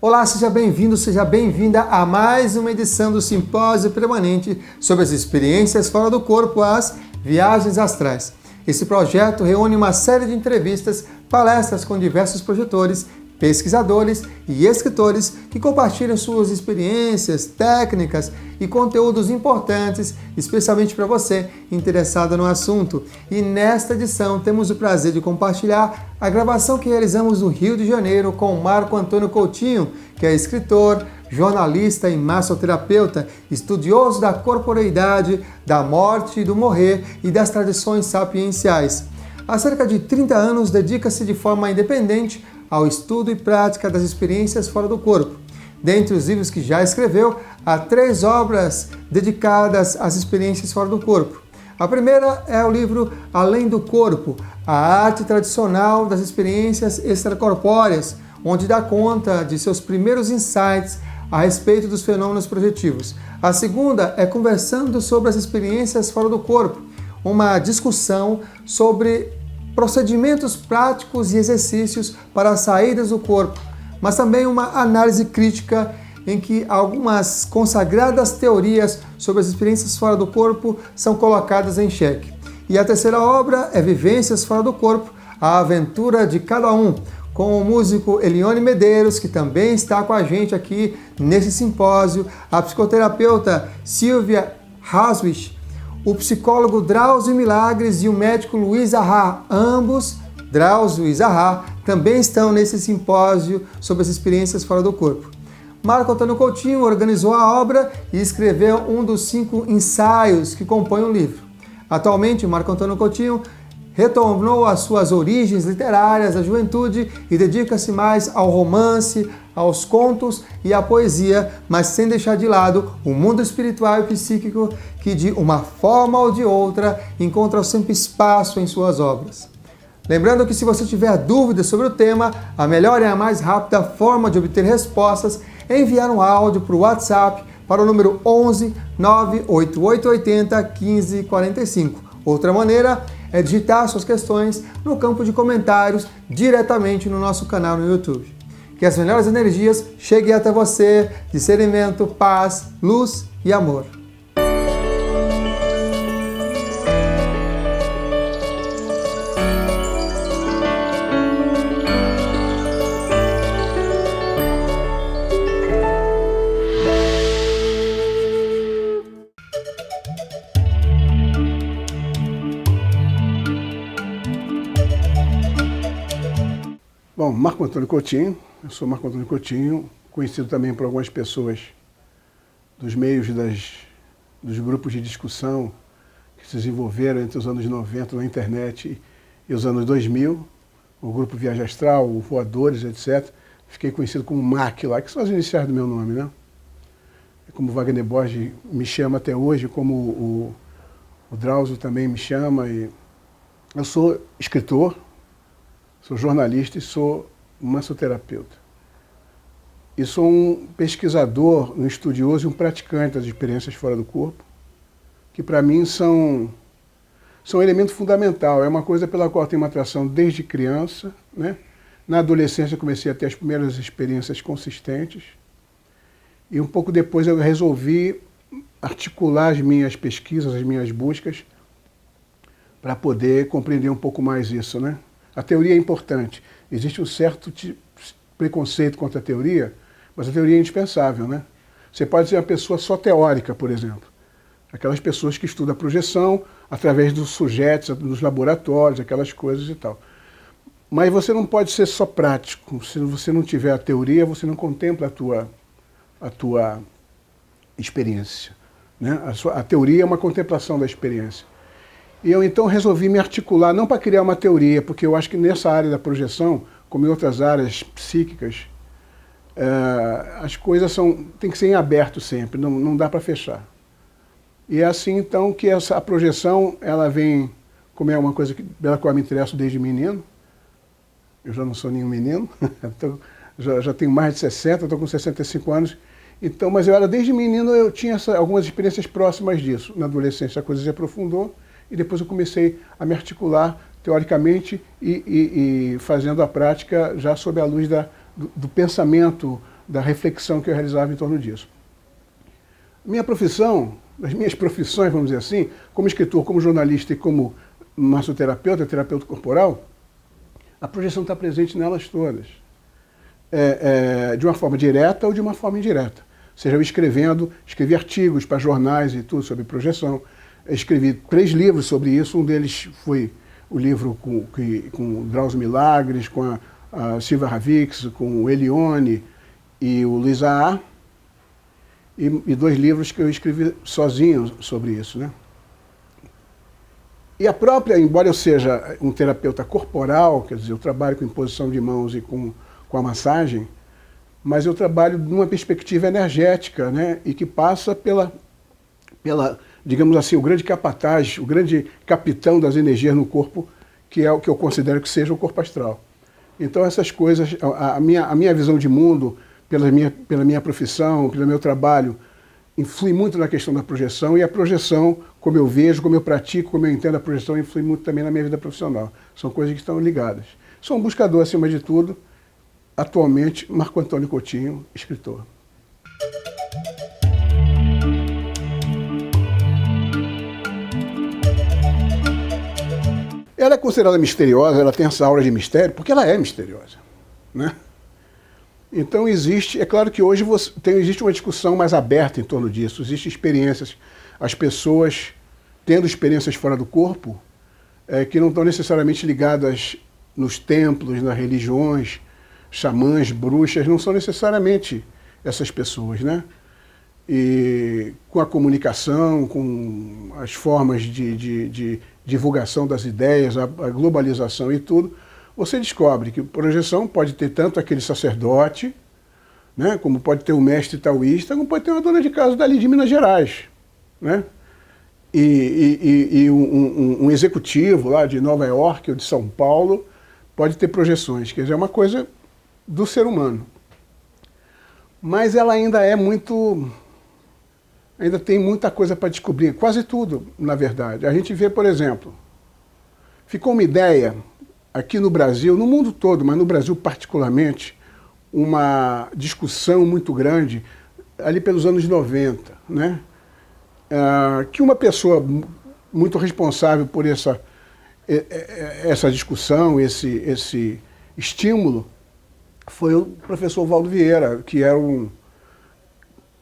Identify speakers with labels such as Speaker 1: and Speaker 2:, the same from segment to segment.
Speaker 1: Olá, seja bem-vindo, seja bem-vinda a mais uma edição do Simpósio Permanente sobre as experiências fora do corpo, as viagens astrais. Esse projeto reúne uma série de entrevistas, palestras com diversos projetores, pesquisadores e escritores que compartilham suas experiências, técnicas e conteúdos importantes, especialmente para você interessado no assunto. E nesta edição temos o prazer de compartilhar a gravação que realizamos no Rio de Janeiro com Marco Antônio Coutinho, que é escritor, jornalista e massoterapeuta, estudioso da corporeidade, da morte e do morrer e das tradições sapienciais. Há cerca de 30 anos dedica-se de forma independente ao estudo e prática das experiências fora do corpo. Dentre os livros que já escreveu, há 3 obras dedicadas às experiências fora do corpo. A primeira é o livro Além do Corpo, a arte tradicional das experiências extracorpóreas, onde dá conta de seus primeiros insights a respeito dos fenômenos projetivos. A segunda é Conversando sobre as experiências fora do corpo, uma discussão sobre procedimentos práticos e exercícios para as saídas do corpo, mas também uma análise crítica em que algumas consagradas teorias sobre as experiências fora do corpo são colocadas em xeque. E a terceira obra é Vivências Fora do Corpo, a aventura de cada um, com o músico Elione Medeiros, que também está com a gente aqui nesse simpósio, a psicoterapeuta Silvia Haswich, o psicólogo Drauzio Milagres e o médico Luiz Zahar, ambos, Drauzio e Zahar, também estão nesse simpósio sobre as experiências fora do corpo. Marco Antônio Coutinho organizou a obra e escreveu um dos 5 ensaios que compõem o livro. Atualmente, Marco Antônio Coutinho retornou às suas origens literárias da juventude e dedica-se mais ao romance, aos contos e à poesia, mas sem deixar de lado o mundo espiritual e psíquico que, de uma forma ou de outra, encontra sempre espaço em suas obras. Lembrando que, se você tiver dúvidas sobre o tema, a melhor e a mais rápida forma de obter respostas é enviar um áudio para o WhatsApp para o número 11 98880 1545. Outra maneira é digitar suas questões no campo de comentários diretamente no nosso canal no YouTube. Que as melhores energias cheguem até você, discernimento, paz, luz e amor.
Speaker 2: Bom, Marco Antônio Coutinho, eu sou Marco Antônio Coutinho, conhecido também por algumas pessoas dos meios dos grupos de discussão que se desenvolveram entre os anos 90 na internet e os anos 2000, o grupo Viagem Astral, o Voadores, etc. Fiquei conhecido como MAC lá, que são as iniciais do meu nome, né? Como Wagner Borges me chama até hoje, como o Drauzio também me chama. E eu sou escritor, sou jornalista e sou massoterapeuta. E sou um pesquisador, um estudioso e um praticante das experiências fora do corpo, que para mim são um elemento fundamental. É uma coisa pela qual eu tenho uma atração desde criança, né? Na adolescência eu comecei a ter as primeiras experiências consistentes. E um pouco depois eu resolvi articular as minhas pesquisas, as minhas buscas, para poder compreender um pouco mais isso, né? A teoria é importante. Existe um certo preconceito contra a teoria, mas a teoria é indispensável, né? Você pode ser uma pessoa só teórica, por exemplo. Aquelas pessoas que estudam a projeção através dos sujetos, dos laboratórios, aquelas coisas e tal. Mas você não pode ser só prático. Se você não tiver a teoria, você não contempla a tua experiência, né? A teoria é uma contemplação da experiência. E eu então resolvi me articular, não para criar uma teoria, porque eu acho que nessa área da projeção, como em outras áreas psíquicas, as coisas tem que ser em aberto sempre, não dá para fechar. E é assim então que a projeção, ela vem, como é uma coisa pela qual eu me interesso desde menino, eu já não sou nenhum menino, já tenho mais de 60, estou com 65 anos, então, mas desde menino eu tinha algumas experiências próximas disso. Na adolescência a coisa se aprofundou, e depois eu comecei a me articular teoricamente e fazendo a prática já sob a luz do pensamento da reflexão que eu realizava em torno disso. Minha profissão, as minhas profissões, vamos dizer assim, como escritor, como jornalista e como massoterapeuta, terapeuta corporal, a projeção está presente nelas todas. De uma forma direta ou de uma forma indireta. Seja eu escrevi artigos para jornais e tudo sobre projeção. Eu escrevi 3 livros sobre isso, um deles foi o livro com Drauzio Milagres, com a Silvia Ravix, com o Elione e o Luiz A. E 2 livros que eu escrevi sozinho sobre isso, né? E a própria, embora eu seja um terapeuta corporal, quer dizer, eu trabalho com imposição de mãos e com a massagem, mas eu trabalho numa perspectiva energética, né? E que passa pela, digamos assim, o grande capataz, o grande capitão das energias no corpo, que é o que eu considero que seja o corpo astral. Então essas coisas, a minha visão de mundo, pela minha profissão, pelo meu trabalho, influi muito na questão da projeção, e a projeção, como eu vejo, como eu pratico, como eu entendo a projeção, influi muito também na minha vida profissional. São coisas que estão ligadas. Sou um buscador, acima de tudo, atualmente, Marco Antônio Coutinho, escritor. Ela é considerada misteriosa, ela tem essa aura de mistério, porque ela é misteriosa, né? Então é claro que hoje existe uma discussão mais aberta em torno disso, existem experiências, as pessoas tendo experiências fora do corpo, que não estão necessariamente ligadas nos templos, nas religiões, xamãs, bruxas, não são necessariamente essas pessoas, né? E com a comunicação, com as formas de divulgação das ideias, a globalização e tudo, você descobre que projeção pode ter tanto aquele sacerdote, né, como pode ter um mestre taoísta, como pode ter uma dona de casa dali de Minas Gerais, né? E um executivo lá de Nova York ou de São Paulo pode ter projeções, quer dizer, é uma coisa do ser humano. Mas ela ainda tem muita coisa para descobrir, quase tudo, na verdade. A gente vê, por exemplo, ficou uma ideia aqui no Brasil, no mundo todo, mas no Brasil particularmente, uma discussão muito grande ali pelos anos 90, né? Que uma pessoa muito responsável por essa discussão, esse estímulo, foi o professor Valdo Vieira, que era um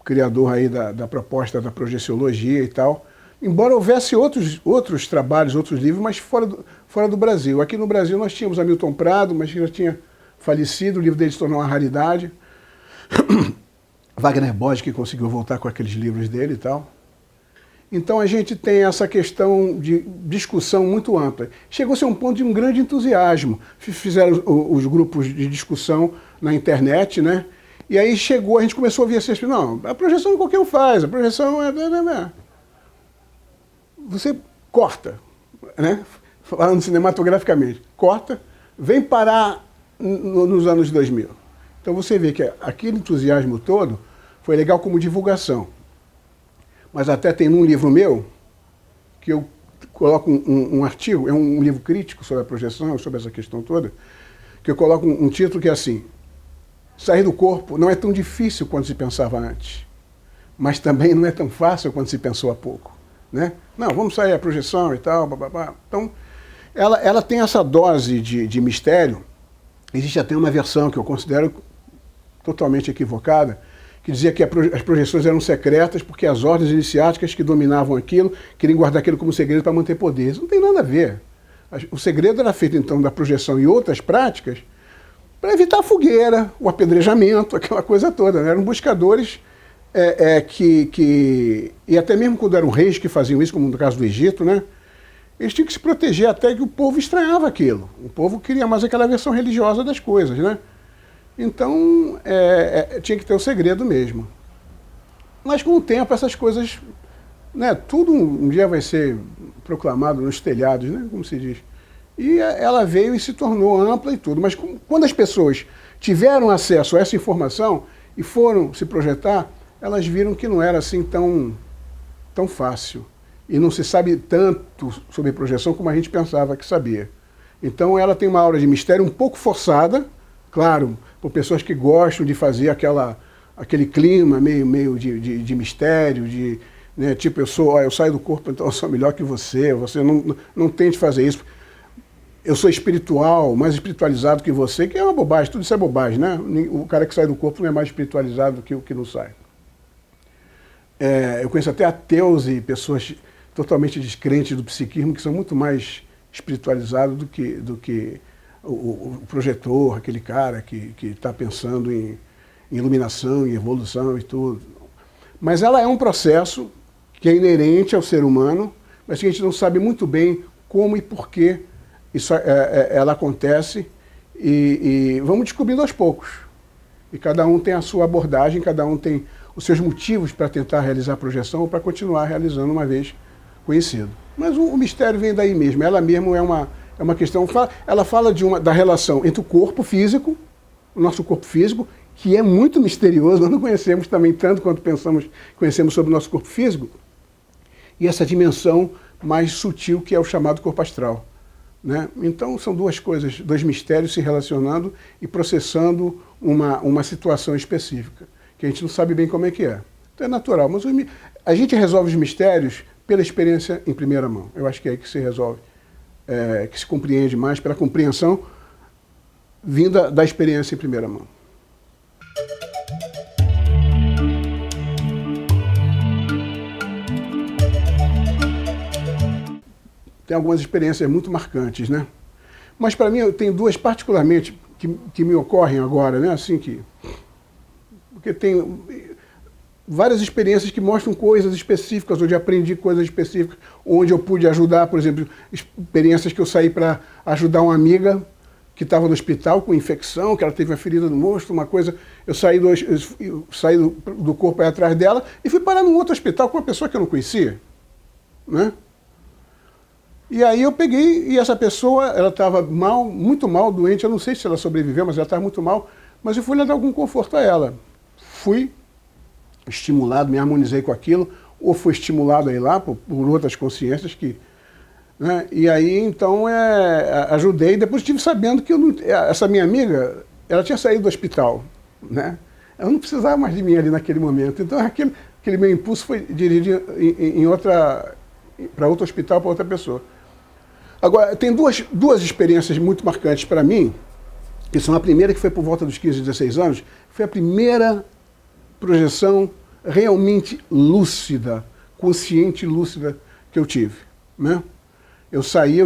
Speaker 2: criador aí da proposta da projeciologia e tal. Embora houvesse outros trabalhos, outros livros, mas fora do Brasil. Aqui no Brasil nós tínhamos Hamilton Prado, mas já tinha falecido, o livro dele se tornou uma raridade. Wagner Borges, que conseguiu voltar com aqueles livros dele e tal. Então a gente tem essa questão de discussão muito ampla. Chegou-se a um ponto de um grande entusiasmo. Fizeram os grupos de discussão na internet, né? E aí a gente começou a ouvir assim, não, a projeção qualquer um faz, a projeção é... Você corta, né? Falando cinematograficamente, corta, vem parar nos anos 2000. Então você vê que aquele entusiasmo todo foi legal como divulgação. Mas até tem num livro meu, que eu coloco um artigo, é um livro crítico sobre a projeção, sobre essa questão toda, que eu coloco um título que é assim: sair do corpo não é tão difícil quanto se pensava antes, mas também não é tão fácil quanto se pensou há pouco, né? Não, vamos sair a projeção e tal, bababá. Então, ela tem essa dose de mistério. Existe até uma versão que eu considero totalmente equivocada, que dizia que as projeções eram secretas porque as ordens iniciáticas que dominavam aquilo queriam guardar aquilo como segredo para manter poder. Isso não tem nada a ver. O segredo era feito, então, da projeção e outras práticas para evitar a fogueira, o apedrejamento, aquela coisa toda, né? Eram buscadores e até mesmo quando eram reis que faziam isso, como no caso do Egito, né? Eles tinham que se proteger até que o povo estranhava aquilo. O povo queria mais aquela versão religiosa das coisas, né? Então, tinha que ter o segredo mesmo. Mas com o tempo essas coisas, né, tudo um dia vai ser proclamado nos telhados, né, como se diz. E ela veio e se tornou ampla e tudo. Mas quando as pessoas tiveram acesso a essa informação e foram se projetar, elas viram que não era assim tão fácil. E não se sabe tanto sobre projeção como a gente pensava que sabia. Então ela tem uma aura de mistério um pouco forçada, claro, por pessoas que gostam de fazer aquela aquele clima meio de mistério, né, tipo, eu saio do corpo, então eu sou melhor que você não tente fazer isso. Eu sou espiritual, mais espiritualizado que você, que é uma bobagem, tudo isso é bobagem, né? O cara que sai do corpo não é mais espiritualizado do que o que não sai. Eu conheço até ateus e pessoas totalmente descrentes do psiquismo que são muito mais espiritualizados do que o projetor, aquele cara que está pensando em iluminação, em evolução e tudo. Mas ela é um processo que é inerente ao ser humano, mas que a gente não sabe muito bem como e por que ela acontece, e vamos descobrindo aos poucos. E cada um tem a sua abordagem, cada um tem os seus motivos para tentar realizar a projeção ou para continuar realizando uma vez conhecido. Mas o mistério vem daí mesmo. Ela mesmo é uma questão, ela fala da relação entre o corpo físico, o nosso corpo físico, que é muito misterioso, nós não conhecemos também tanto quanto conhecemos sobre o nosso corpo físico, e essa dimensão mais sutil que é o chamado corpo astral. Né? Então são duas coisas, dois mistérios se relacionando e processando uma situação específica, que a gente não sabe bem como é que é. Então é natural, mas a gente resolve os mistérios pela experiência em primeira mão. Eu acho que é aí que se resolve, que se compreende mais pela compreensão vinda da experiência em primeira mão. Tem algumas experiências muito marcantes, né? Mas para mim eu tenho duas particularmente que me ocorrem agora, né? Assim porque tem várias experiências que mostram coisas específicas, onde aprendi coisas específicas, onde eu pude ajudar, por exemplo, experiências que eu saí para ajudar uma amiga que estava no hospital com infecção, que ela teve uma ferida no rosto, uma coisa, eu saí do corpo aí atrás dela e fui parar num outro hospital com uma pessoa que eu não conhecia, né? E aí eu peguei, e essa pessoa, ela estava mal, muito mal, doente, eu não sei se ela sobreviveu, mas ela estava muito mal, mas eu fui lá dar algum conforto a ela. Fui estimulado, me harmonizei com aquilo, ou fui estimulado a ir lá por outras consciências que... Né? E aí, então, ajudei, depois estive sabendo que essa minha amiga, ela tinha saído do hospital, né? Ela não precisava mais de mim ali naquele momento, então aquele meu impulso foi dirigido para outro hospital, para outra pessoa. Agora, tem duas experiências muito marcantes para mim, que são a primeira, que foi por volta dos 15, 16 anos, foi a primeira projeção realmente lúcida, consciente e lúcida que eu tive, né? Eu saí,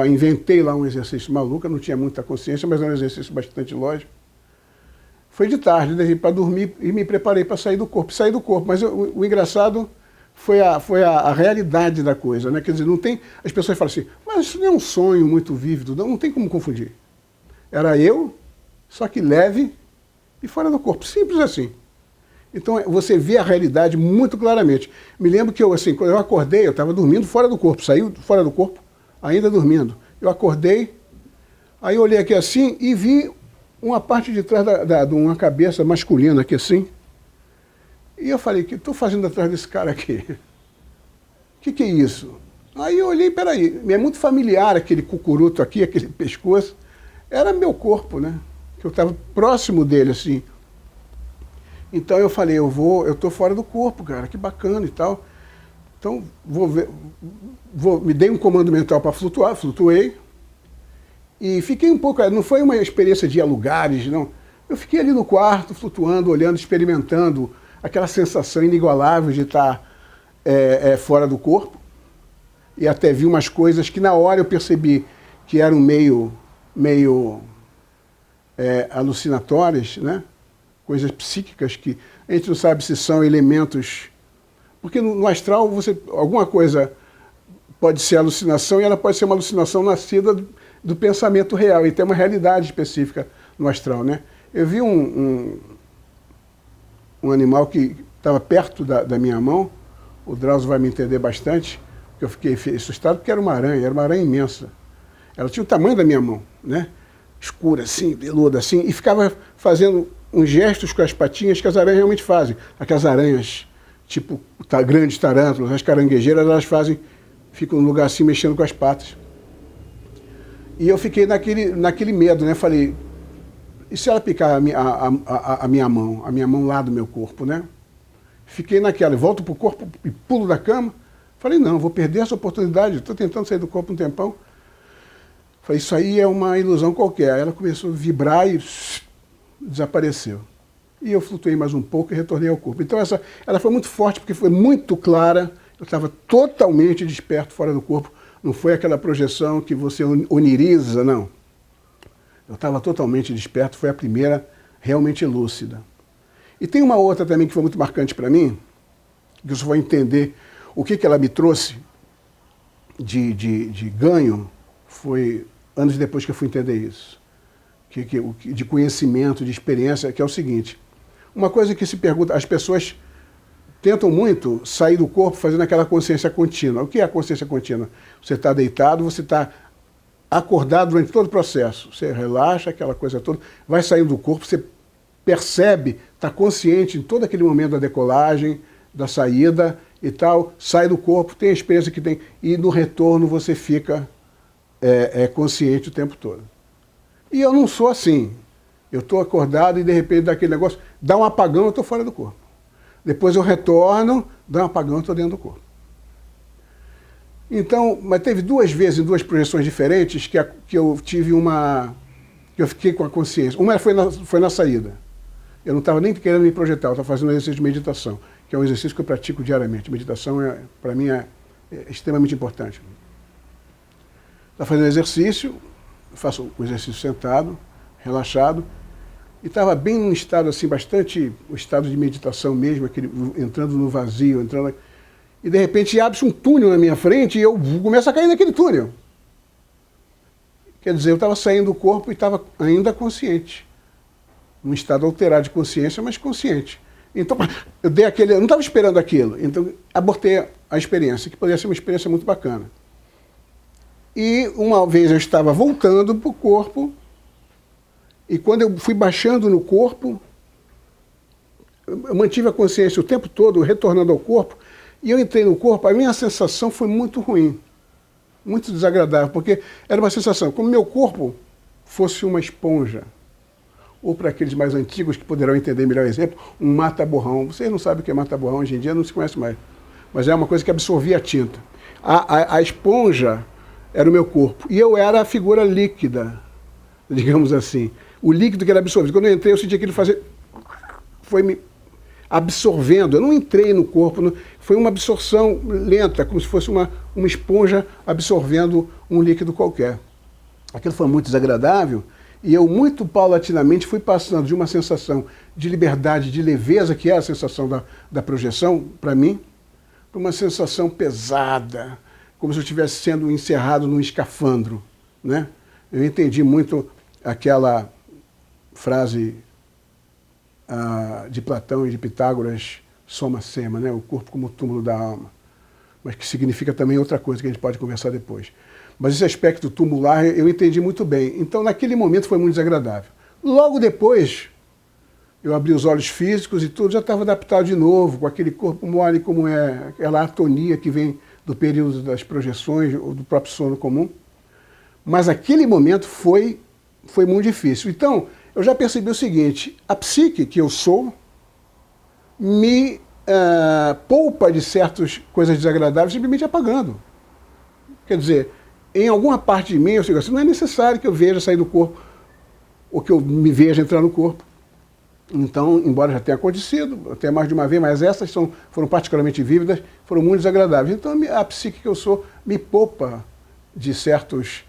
Speaker 2: inventei lá um exercício maluco, eu não tinha muita consciência, mas era um exercício bastante lógico. Foi de tarde, deixei para dormir e me preparei para sair do corpo. Saí do corpo, mas o engraçado foi a realidade da coisa, né? Quer dizer, não tem... As pessoas falam assim, mas isso não é um sonho muito vívido, não tem como confundir. Era eu, só que leve e fora do corpo, simples assim. Então você vê a realidade muito claramente. Me lembro que quando eu acordei, eu estava dormindo fora do corpo, saí fora do corpo, ainda dormindo. Eu acordei, aí eu olhei aqui assim e vi uma parte de trás de uma cabeça masculina aqui assim. E eu falei, o que estou fazendo atrás desse cara aqui? O que é isso? Aí eu olhei, peraí, me é muito familiar aquele cucuruto aqui, aquele pescoço. Era meu corpo, né? Que eu estava próximo dele, assim. Então eu falei, eu estou fora do corpo, cara, que bacana e tal. Então me dei um comando mental para flutuar, flutuei. E fiquei um pouco, não foi uma experiência de ir a lugares, não. Eu fiquei ali no quarto, flutuando, olhando, experimentando aquela sensação inigualável de estar fora do corpo. E até vi umas coisas que na hora eu percebi que eram meio alucinatórias, né? Coisas psíquicas que a gente não sabe se são elementos... Porque no astral, alguma coisa pode ser alucinação e ela pode ser uma alucinação nascida do pensamento real, e tem uma realidade específica no astral, né? Eu vi um animal que estava perto da minha mão, o Drauzio vai me entender bastante, porque eu fiquei assustado, porque era uma aranha imensa. Ela tinha o tamanho da minha mão, né? Escura assim, peluda assim, e ficava fazendo uns gestos com as patinhas que as aranhas realmente fazem. Aquelas aranhas, tipo grandes tarântulas, as caranguejeiras, elas ficam no lugar assim, mexendo com as patas. E eu fiquei naquele medo, né? Falei, e se ela picar a minha mão lá do meu corpo, né? Fiquei naquela, volto pro corpo e pulo da cama. Falei, não, vou perder essa oportunidade, estou tentando sair do corpo um tempão. Falei, isso aí é uma ilusão qualquer. Aí ela começou a vibrar e desapareceu. E eu flutuei mais um pouco e retornei ao corpo. Então ela foi muito forte porque foi muito clara. Eu estava totalmente desperto fora do corpo. Não foi aquela projeção que você oniriza, não. Eu estava totalmente desperto, foi a primeira realmente lúcida. E tem uma outra também que foi muito marcante para mim, que você vai entender o que ela me trouxe de ganho, foi anos depois que eu fui entender isso. De conhecimento, de experiência, que é o seguinte. Uma coisa que se pergunta, as pessoas tentam muito sair do corpo fazendo aquela consciência contínua. O que é a consciência contínua? Você está deitado, você está acordado durante todo o processo. Você relaxa, aquela coisa toda, vai saindo do corpo, você percebe, está consciente em todo aquele momento da decolagem, da saída e tal, sai do corpo, tem a experiência que tem, e no retorno você fica consciente o tempo todo. E eu não sou assim. Eu estou acordado e de repente dá aquele negócio, dá um apagão, eu estou fora do corpo. Depois eu retorno, dá um apagão, eu estou dentro do corpo. Então, mas teve 2 vezes, em 2 projeções diferentes, que eu tive que eu fiquei com a consciência. Uma foi na saída. Eu não estava nem querendo me projetar, eu estava fazendo um exercício de meditação, que é um exercício que eu pratico diariamente. Meditação, para mim, é extremamente importante. Estava fazendo exercício, faço o exercício sentado, relaxado, e estava bem num estado assim, bastante, o estado de meditação mesmo, entrando no vazio, e de repente abre-se um túnel na minha frente e eu começo a cair naquele túnel. Quer dizer, eu estava saindo do corpo e estava ainda consciente. Num estado alterado de consciência, mas consciente. Então, eu não estava esperando aquilo, então abortei a experiência, que poderia ser uma experiência muito bacana. E uma vez eu estava voltando para o corpo, e quando eu fui baixando no corpo, eu mantive a consciência o tempo todo, retornando ao corpo, e eu entrei no corpo, a minha sensação foi muito ruim, muito desagradável, porque era uma sensação como meu corpo fosse uma esponja, ou para aqueles mais antigos que poderão entender melhor o exemplo, um mata-borrão. Vocês não sabem o que é mata-borrão, hoje em dia não se conhece mais, mas é uma coisa que absorvia a tinta. A esponja era o meu corpo, e eu era a figura líquida, digamos assim. O líquido que era absorvido. Quando eu entrei, eu senti aquilo fazer... Foi me absorvendo. Eu não entrei no corpo, foi uma absorção lenta, como se fosse uma esponja absorvendo um líquido qualquer. Aquilo foi muito desagradável, e eu muito paulatinamente fui passando de uma sensação de liberdade, de leveza, que é a sensação da projeção, para mim, para uma sensação pesada, como se eu estivesse sendo encerrado num escafandro, né? Eu entendi muito aquela frase de Platão e de Pitágoras, soma sema, né? O corpo como o túmulo da alma, mas que significa também outra coisa que a gente pode conversar depois. Mas esse aspecto tumular eu entendi muito bem. Então, naquele momento foi muito desagradável. Logo depois, eu abri os olhos físicos e tudo, já estava adaptado de novo, com aquele corpo mole como é, aquela atonia que vem do período das projeções ou do próprio sono comum. Mas aquele momento foi muito difícil. Então, eu já percebi o seguinte, a psique que eu sou me poupa de certas coisas desagradáveis simplesmente apagando. Quer dizer, em alguma parte de mim, eu digo assim, não é necessário que eu veja sair do corpo ou que eu me veja entrar no corpo. Então, embora já tenha acontecido, até mais de uma vez, mas essas foram particularmente vívidas, foram muito desagradáveis. Então, a psique que eu sou me poupa de certas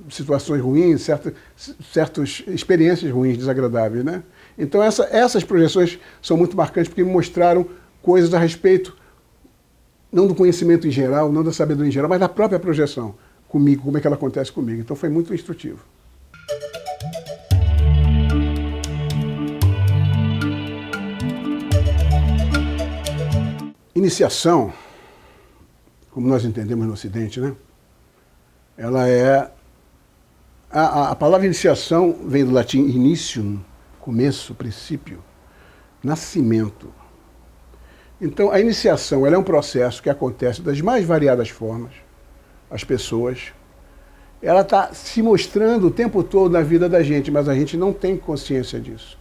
Speaker 2: situações ruins, certas experiências ruins, desagradáveis, né? Então, essas projeções são muito marcantes porque me mostraram coisas a respeito, não do conhecimento em geral, não da sabedoria em geral, mas da própria projeção comigo, como é que ela acontece comigo. Então, foi muito instrutivo. Iniciação, como nós entendemos no Ocidente, né? Ela é... A palavra iniciação vem do latim initium, começo, princípio, nascimento. Então, a iniciação ela é um processo que acontece das mais variadas formas, as pessoas, ela está se mostrando o tempo todo na vida da gente, mas a gente não tem consciência disso.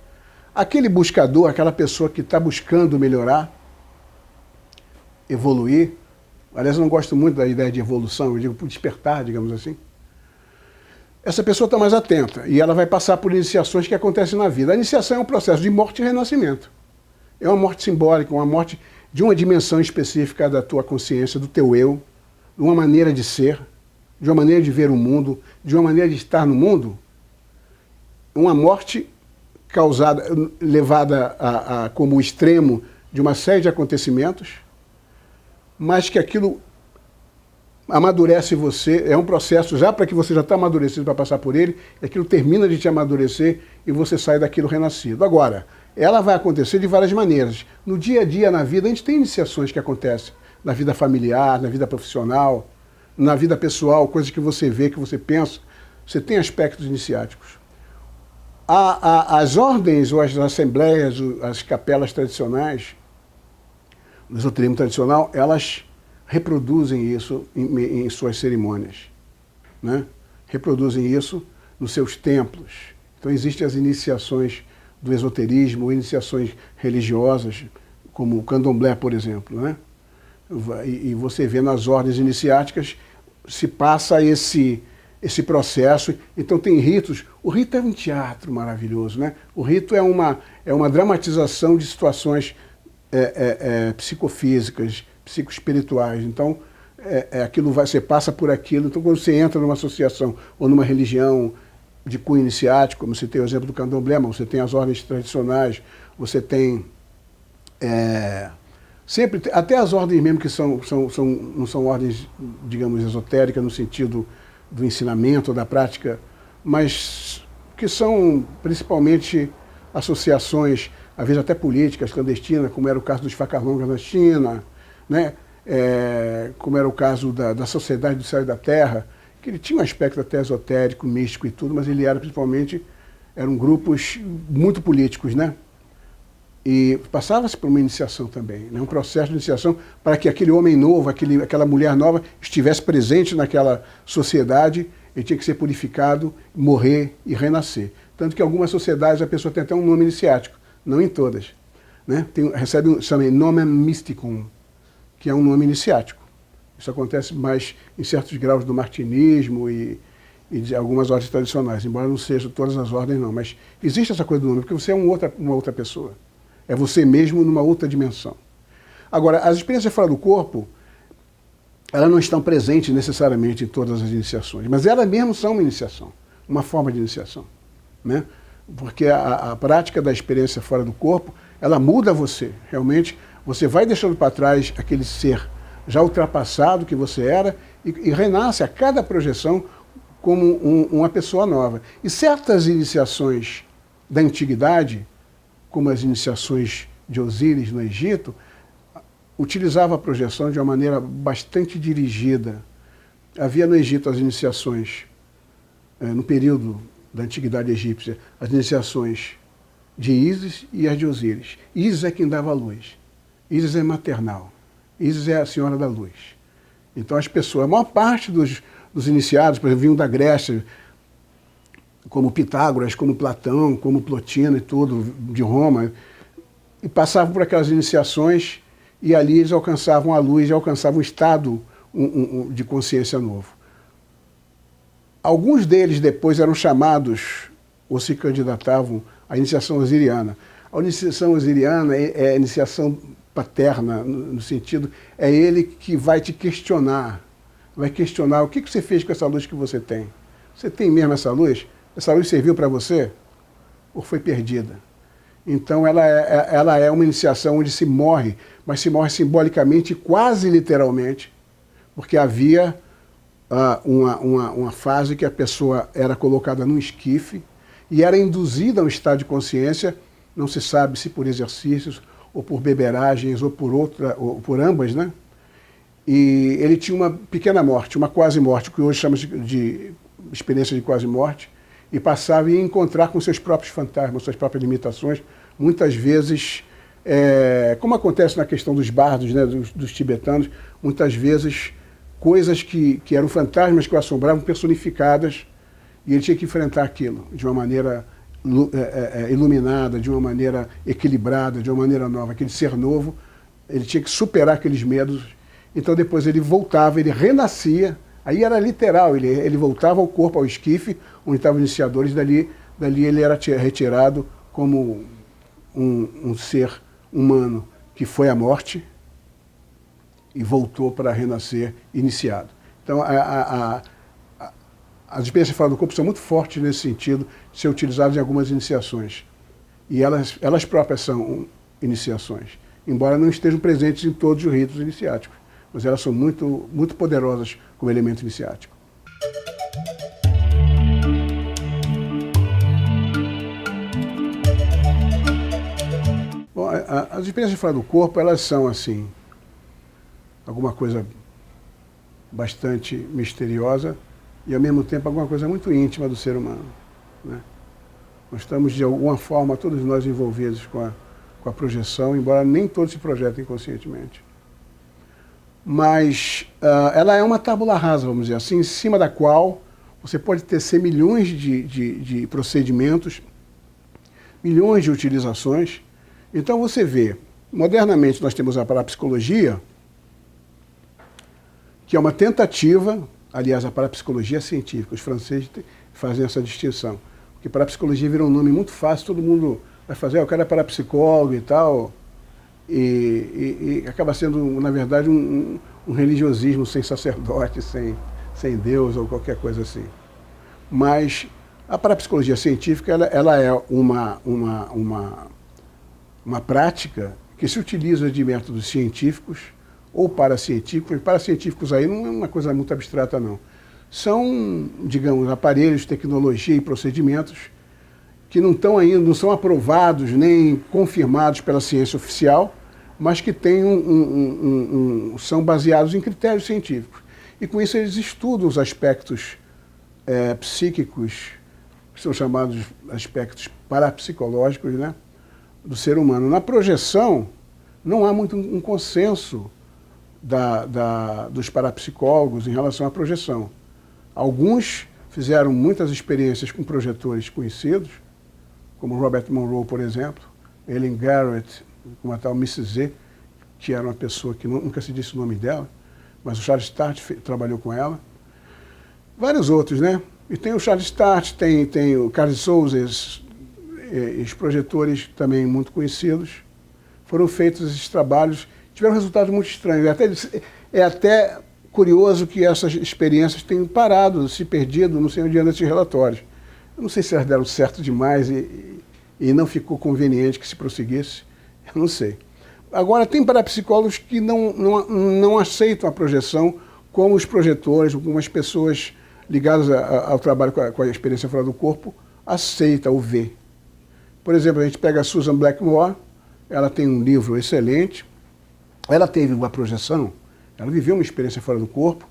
Speaker 2: Aquele buscador, aquela pessoa que está buscando melhorar, evoluir, aliás, eu não gosto muito da ideia de evolução, eu digo por despertar, digamos assim. Essa pessoa está mais atenta e ela vai passar por iniciações que acontecem na vida. A iniciação é um processo de morte e renascimento. É uma morte simbólica, uma morte de uma dimensão específica da tua consciência, do teu eu, de uma maneira de ser, de uma maneira de ver o mundo, de uma maneira de estar no mundo. Uma morte causada, levada como extremo de uma série de acontecimentos, mas que aquilo amadurece você, é um processo já para que você já está amadurecido para passar por ele, aquilo termina de te amadurecer e você sai daquilo renascido. Agora, ela vai acontecer de várias maneiras. No dia a dia, na vida, a gente tem iniciações que acontecem, na vida familiar, na vida profissional, na vida pessoal, coisas que você vê, que você pensa, você tem aspectos iniciáticos. As ordens ou as assembleias, as capelas tradicionais, no esoterismo tradicional, elas reproduzem isso em suas cerimônias, né? Reproduzem isso nos seus templos. Então existem as iniciações do esoterismo, iniciações religiosas, como o candomblé, por exemplo, né? E você vê nas ordens iniciáticas, se passa esse processo. Então tem ritos. O rito é um teatro maravilhoso, né? O rito é uma dramatização de situações psicofísicas, psicoespirituais. Então, você passa por aquilo. Então, quando você entra numa associação ou numa religião de cunho iniciático, como você tem o exemplo do candomblé, você tem as ordens tradicionais, você tem sempre, até as ordens mesmo que não são ordens, digamos, esotéricas no sentido do ensinamento, da prática, mas que são principalmente associações, às vezes até políticas clandestinas, como era o caso dos facalongas na China, né? Como era o caso da Sociedade do Céu e da Terra, que ele tinha um aspecto até esotérico, místico e tudo, mas ele era eram grupos muito políticos, né? E passava-se por uma iniciação também, né? Um processo de iniciação para que aquele homem novo, aquela mulher nova estivesse presente naquela sociedade. Ele tinha que ser purificado, morrer e renascer. Tanto que em algumas sociedades a pessoa tem até um nome iniciático, não em todas, né? Recebe chama Nomen Mysticum, que é um nome iniciático. Isso acontece mais em certos graus do martinismo e de algumas ordens tradicionais, embora não sejam todas as ordens não, mas existe essa coisa do nome, porque você é uma outra pessoa. É você mesmo numa outra dimensão. Agora, as experiências fora do corpo, elas não estão presentes necessariamente em todas as iniciações, mas elas mesmo são uma iniciação, uma forma de iniciação, né? Porque a prática da experiência fora do corpo, ela muda você. Realmente, você vai deixando para trás aquele ser já ultrapassado que você era e renasce a cada projeção como uma pessoa nova. E certas iniciações da antiguidade, como as iniciações de Osíris no Egito, utilizava a projeção de uma maneira bastante dirigida. Havia no Egito as iniciações, no período da antiguidade egípcia, as iniciações de Ísis e as de Osíris. Ísis é quem dava a luz. Ísis é maternal. Ísis é a senhora da luz. Então as pessoas, a maior parte dos iniciados, por exemplo, vinham da Grécia, como Pitágoras, como Platão, como Plotino e tudo, de Roma, e passavam por aquelas iniciações e ali eles alcançavam a luz e alcançavam um estado de consciência novo. Alguns deles depois eram chamados ou se candidatavam à iniciação osiriana. A iniciação osiriana é a iniciação paterna, no sentido, é ele que vai te questionar, vai questionar o que você fez com essa luz que você tem. Você tem mesmo essa luz? Essa luz serviu para você? Ou foi perdida? Então ela é uma iniciação onde se morre, mas se morre simbolicamente e quase literalmente, porque havia uma fase que a pessoa era colocada num esquife e era induzida a um estado de consciência, não se sabe se por exercícios ou por beberagens ou por ambas, né? E ele tinha uma pequena morte, uma quase morte, que hoje chamamos de experiência de quase morte, e passava e ia encontrar com seus próprios fantasmas, suas próprias limitações, muitas vezes, como acontece na questão dos bardos, né, dos tibetanos, muitas vezes coisas que eram fantasmas que o assombravam, personificadas, e ele tinha que enfrentar aquilo de uma maneira iluminada, de uma maneira equilibrada, de uma maneira nova. Aquele ser novo, ele tinha que superar aqueles medos. Então depois ele voltava, ele renascia, aí era literal, ele voltava ao corpo, ao esquife, onde estavam os iniciadores, dali ele era retirado como um ser humano que foi à morte e voltou para renascer iniciado. Então as experiências fora do corpo são muito fortes nesse sentido, de ser utilizadas em algumas iniciações. E elas próprias são iniciações, embora não estejam presentes em todos os ritos iniciáticos, mas elas são muito, muito poderosas como elemento iniciático. Bom, as experiências fora do corpo, elas são assim, alguma coisa bastante misteriosa, e ao mesmo tempo alguma coisa muito íntima do ser humano, né? Nós estamos de alguma forma, todos nós envolvidos com a projeção, embora nem todos se projetem conscientemente. Mas ela é uma tábula rasa, vamos dizer assim, em cima da qual você pode tecer milhões de procedimentos, milhões de utilizações. Então você vê, modernamente nós temos a parapsicologia, que é uma tentativa. Aliás, a parapsicologia científica, os franceses fazem essa distinção. Porque parapsicologia vira um nome muito fácil, todo mundo vai fazer, o cara é parapsicólogo e tal, e acaba sendo, na verdade, um religiosismo sem sacerdote, sem Deus ou qualquer coisa assim. Mas a parapsicologia científica ela é uma prática que se utiliza de métodos científicos ou paracientíficos. Paracientíficos aí não é uma coisa muito abstrata, não. São, digamos, aparelhos, tecnologia e procedimentos que não estão ainda, não são aprovados nem confirmados pela ciência oficial, mas que têm são baseados em critérios científicos. E com isso eles estudam os aspectos psíquicos, que são chamados aspectos parapsicológicos, né, do ser humano. Na projeção, não há muito um consenso dos parapsicólogos em relação à projeção. Alguns fizeram muitas experiências com projetores conhecidos, como Robert Monroe, por exemplo, Ellen Garrett, com a tal Mrs. Z, que era uma pessoa que nunca se disse o nome dela, mas o Charles Start trabalhou com ela. Vários outros, né? E tem o Charles Start, tem o Carlos Souza, os projetores também muito conhecidos. Foram feitos esses trabalhos, tiveram resultados muito estranhos. É até curioso que essas experiências tenham parado, se perdido, não sei onde andam esses relatórios. Eu não sei se elas deram certo demais e não ficou conveniente que se prosseguisse, eu não sei. Agora, tem parapsicólogos que não aceitam a projeção, como os projetores, como as pessoas ligadas ao trabalho com a experiência fora do corpo, aceitam ou vê. Por exemplo, a gente pega a Susan Blackmore, ela tem um livro excelente, ela teve uma projeção, ela viveu uma experiência fora do corpo,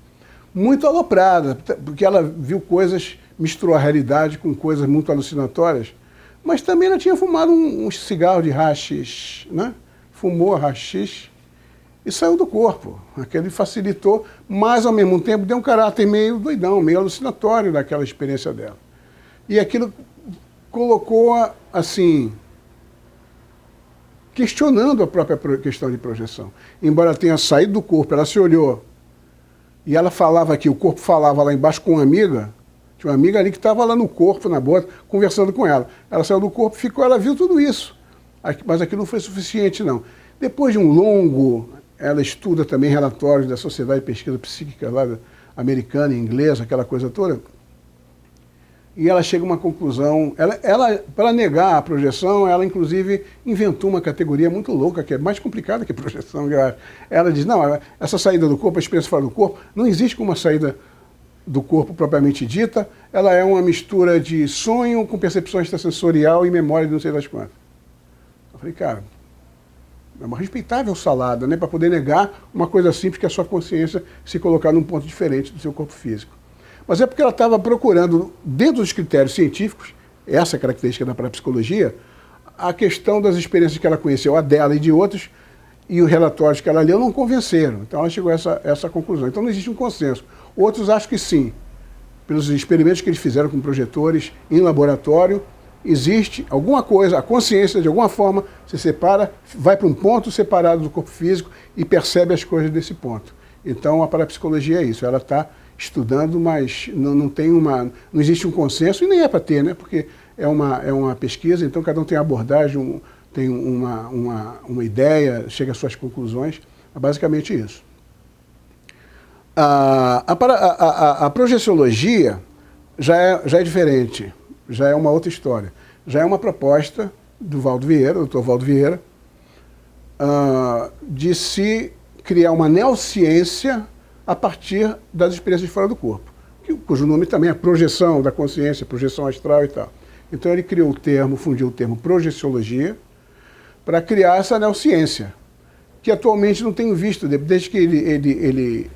Speaker 2: muito aloprada, porque ela viu coisas, misturou a realidade com coisas muito alucinatórias, mas também ela tinha fumado um cigarro de haxixe, né? Fumou haxixe e saiu do corpo. Aquele facilitou, mas ao mesmo tempo deu um caráter meio doidão, meio alucinatório daquela experiência dela. E aquilo colocou-a, assim, questionando a própria questão de projeção. Embora ela tenha saído do corpo, ela se olhou e ela falava aqui, o corpo falava lá embaixo com uma amiga, tinha uma amiga ali que estava lá no corpo, na boa, conversando com ela. Ela saiu do corpo, ficou, ela viu tudo isso. Mas aquilo não foi suficiente, não. Depois de um longo, ela estuda também relatórios da Sociedade de Pesquisa Psíquica lá, americana e inglesa, aquela coisa toda, e ela chega a uma conclusão. Ela, para negar a projeção, ela inclusive inventou uma categoria muito louca, que é mais complicada que a projeção. Ela diz, não, essa saída do corpo, a experiência fora do corpo, não existe como uma saída do corpo propriamente dita, ela é uma mistura de sonho com percepção extrasensorial e memória de não sei das quantas. Eu falei, cara, é uma respeitável salada, né, para poder negar uma coisa simples que é a sua consciência se colocar num ponto diferente do seu corpo físico. Mas é porque ela estava procurando, dentro dos critérios científicos, essa característica da parapsicologia, a questão das experiências que ela conheceu, a dela e de outros, e os relatórios que ela leu não convenceram. Então ela chegou a essa conclusão. Então não existe um consenso. Outros acham que sim. Pelos experimentos que eles fizeram com projetores em laboratório, existe alguma coisa, a consciência de alguma forma se separa, vai para um ponto separado do corpo físico e percebe as coisas desse ponto. Então a parapsicologia é isso, ela está estudando, mas não existe um consenso, e nem é para ter, né? Porque é uma pesquisa, então cada um tem uma abordagem, tem uma ideia, chega às suas conclusões, é basicamente isso. A projeciologia já é diferente, já é uma outra história. Já é uma proposta do Valdo Vieira, do Dr. Valdo Vieira, de se criar uma neociência a partir das experiências fora do corpo, cujo nome também é projeção da consciência, projeção astral e tal. Então ele criou fundiu o termo projeciologia para criar essa neociência, que atualmente não tenho visto, desde que ele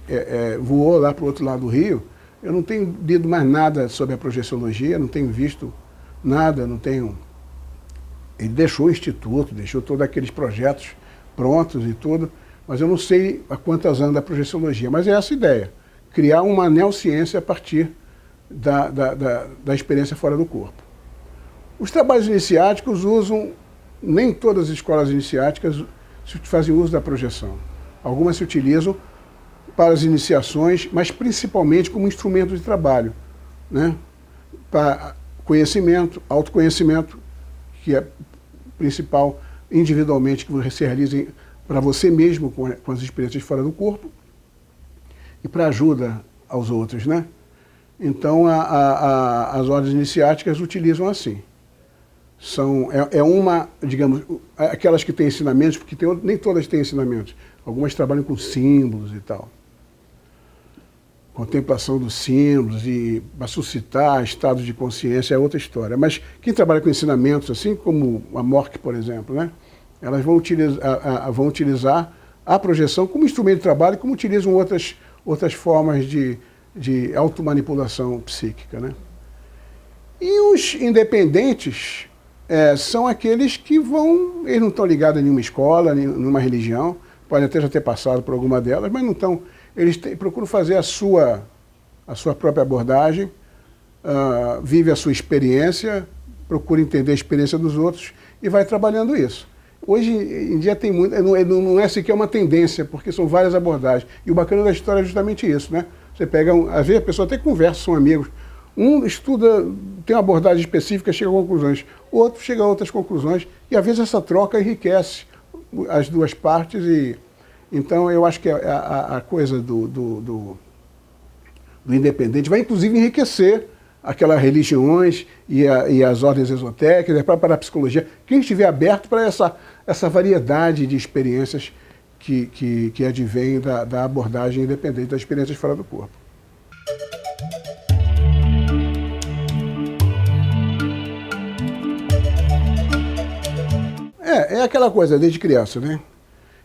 Speaker 2: voou lá para o outro lado do Rio, eu não tenho lido mais nada sobre a projeciologia, não tenho visto nada, não tenho... Ele deixou o Instituto, deixou todos aqueles projetos prontos e tudo, mas eu não sei há quantas anos da projeciologia, mas é essa a ideia, criar uma neociência a partir da experiência fora do corpo. Os trabalhos iniciáticos usam, nem todas as escolas iniciáticas fazem uso da projeção. Algumas se utilizam para as iniciações, mas principalmente como instrumento de trabalho, né? Para conhecimento, autoconhecimento, que é principal individualmente que você realiza para você mesmo com as experiências fora do corpo e para ajuda aos outros, né? Então as ordens iniciáticas utilizam assim. Digamos, aquelas que têm ensinamentos, porque nem todas têm ensinamentos. Algumas trabalham com símbolos e tal. Contemplação dos símbolos e para suscitar estados de consciência é outra história. Mas quem trabalha com ensinamentos, assim como a MORC, por exemplo, né? Elas vão utilizar a projeção como instrumento de trabalho, como utilizam outras formas de automanipulação psíquica, né? E os independentes são aqueles que eles não estão ligados a nenhuma escola, nenhuma religião, podem até já ter passado por alguma delas, mas não estão. Eles procuram fazer a sua própria abordagem, vive a sua experiência, procura entender a experiência dos outros e vai trabalhando isso. Hoje em dia tem muito, não é sequer uma tendência, porque são várias abordagens. E o bacana da história é justamente isso, né? Você pega, às vezes a pessoa até conversa, são amigos. Um estuda, tem uma abordagem específica, chega a conclusões. O outro chega a outras conclusões. E às vezes essa troca enriquece as duas partes. Então eu acho que a coisa do independente vai inclusive enriquecer aquelas religiões e as ordens esotéricas, para a psicologia. Quem estiver aberto para essa variedade de experiências que advém da abordagem independente das experiências fora do corpo. É aquela coisa, desde criança, né?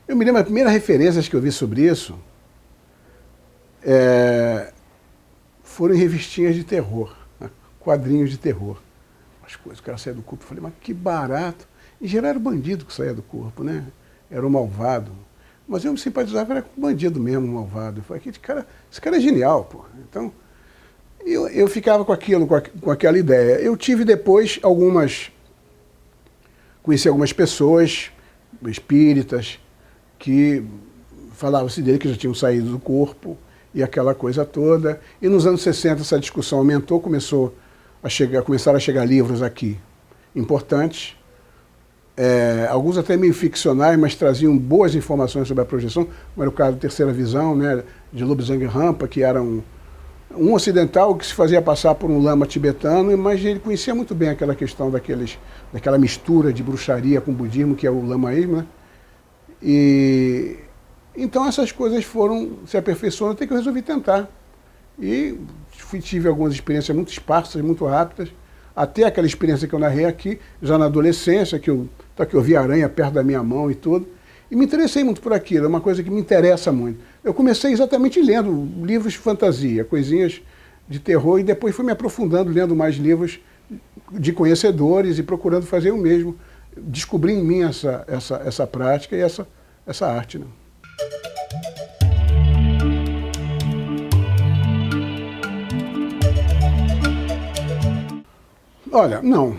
Speaker 2: Eu me lembro, as primeiras referências que eu vi sobre isso foram em revistinhas de terror, né? Quadrinhos de terror. As coisas, o cara saia do corpo, eu falei, mas que barato. Em geral era o bandido que saía do corpo, né? Era o malvado. Mas eu me simpatizava com o bandido mesmo, o malvado. Eu falei, esse cara é genial, pô. Então, eu ficava com aquilo, com aquela ideia. Eu tive depois conheci algumas pessoas espíritas que falavam-se dele, que já tinham saído do corpo e aquela coisa toda. E nos anos 60 essa discussão aumentou, começaram a chegar livros aqui importantes, alguns até meio ficcionais, mas traziam boas informações sobre a projeção, como era o caso da Terceira Visão, né, de Lobsang Rampa, que era um ocidental que se fazia passar por um lama tibetano, mas ele conhecia muito bem aquela questão daquela mistura de bruxaria com budismo, que é o lamaísmo, né? E então essas coisas foram se aperfeiçoando, até que eu resolvi tentar. E tive algumas experiências muito esparsas, muito rápidas, até aquela experiência que eu narrei aqui, já na adolescência, que eu vi aranha perto da minha mão e tudo. E me interessei muito por aquilo, é uma coisa que me interessa muito. Eu comecei exatamente lendo livros de fantasia, coisinhas de terror, e depois fui me aprofundando, lendo mais livros de conhecedores e procurando fazer o mesmo. Descobri em mim essa prática e essa arte, né? Olha, não.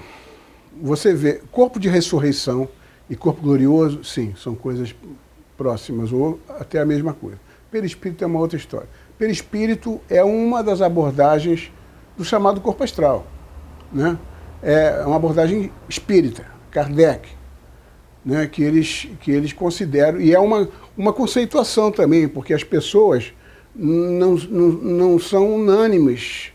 Speaker 2: Você vê, corpo de ressurreição e corpo glorioso, sim, são coisas próximas ou até a mesma coisa. Perispírito é uma outra história. Perispírito é uma das abordagens do chamado corpo astral, né? É uma abordagem espírita, Kardec, né? que eles consideram, e é uma conceituação também, porque as pessoas não são unânimes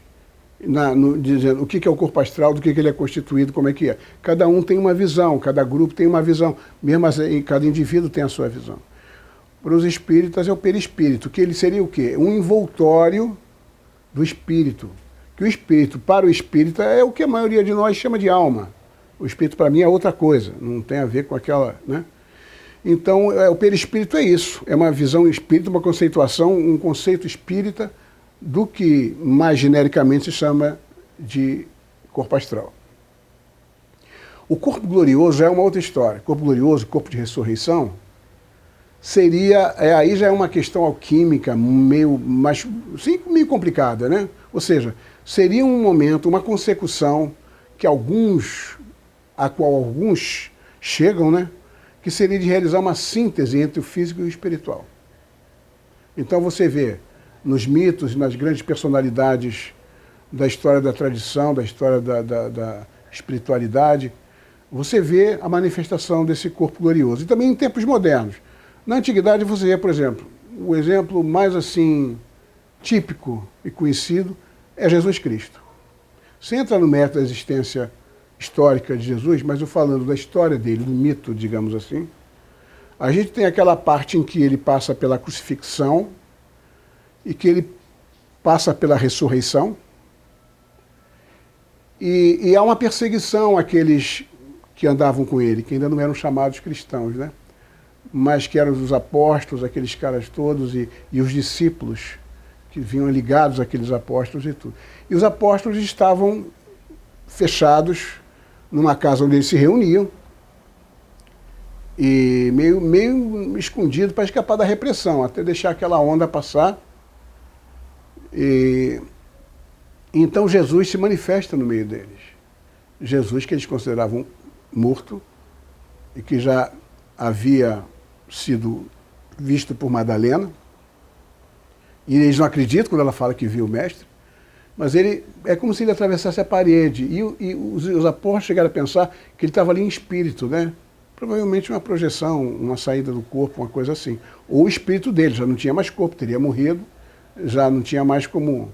Speaker 2: dizendo o que é o corpo astral, do que ele é constituído, como é que é. Cada um tem uma visão, cada grupo tem uma visão, mesmo assim, cada indivíduo tem a sua visão. Para os espíritas é o perispírito, que ele seria o quê? Um envoltório do espírito. Que o espírito, para o espírita, é o que a maioria de nós chama de alma. O espírito, para mim, é outra coisa, não tem a ver com aquela, né? Então, o perispírito é isso, é uma visão espírita, uma conceituação, um conceito espírita do que mais genericamente se chama de corpo astral. O corpo glorioso é uma outra história. Corpo glorioso, corpo de ressurreição, seria, aí já é uma questão alquímica meio complicada, né? Ou seja, seria um momento, uma consecução a qual alguns chegam, né? Que seria de realizar uma síntese entre o físico e o espiritual. Então você vê nos mitos, nas grandes personalidades da história da tradição, da história da espiritualidade, você vê a manifestação desse corpo glorioso. E também em tempos modernos. Na antiguidade você vê, por exemplo, o exemplo mais assim típico e conhecido é Jesus Cristo. Você entra no mérito da existência histórica de Jesus, mas eu falando da história dele, do mito, digamos assim, a gente tem aquela parte em que ele passa pela crucifixão e que ele passa pela ressurreição, e há uma perseguição àqueles que andavam com ele, que ainda não eram chamados cristãos, né? Mas que eram os apóstolos, aqueles caras todos, e os discípulos que vinham ligados àqueles apóstolos e tudo. E os apóstolos estavam fechados numa casa onde eles se reuniam, e meio escondido para escapar da repressão, até deixar aquela onda passar. E então Jesus se manifesta no meio deles. Jesus, que eles consideravam morto e que já havia sido visto por Madalena, e eles não acreditam quando ela fala que viu o mestre, mas ele é como se ele atravessasse a parede, e os apóstolos chegaram a pensar que ele estava ali em espírito, né? Provavelmente uma projeção, uma saída do corpo, uma coisa assim. Ou o espírito dele já não tinha mais corpo, teria morrido, já não tinha mais como...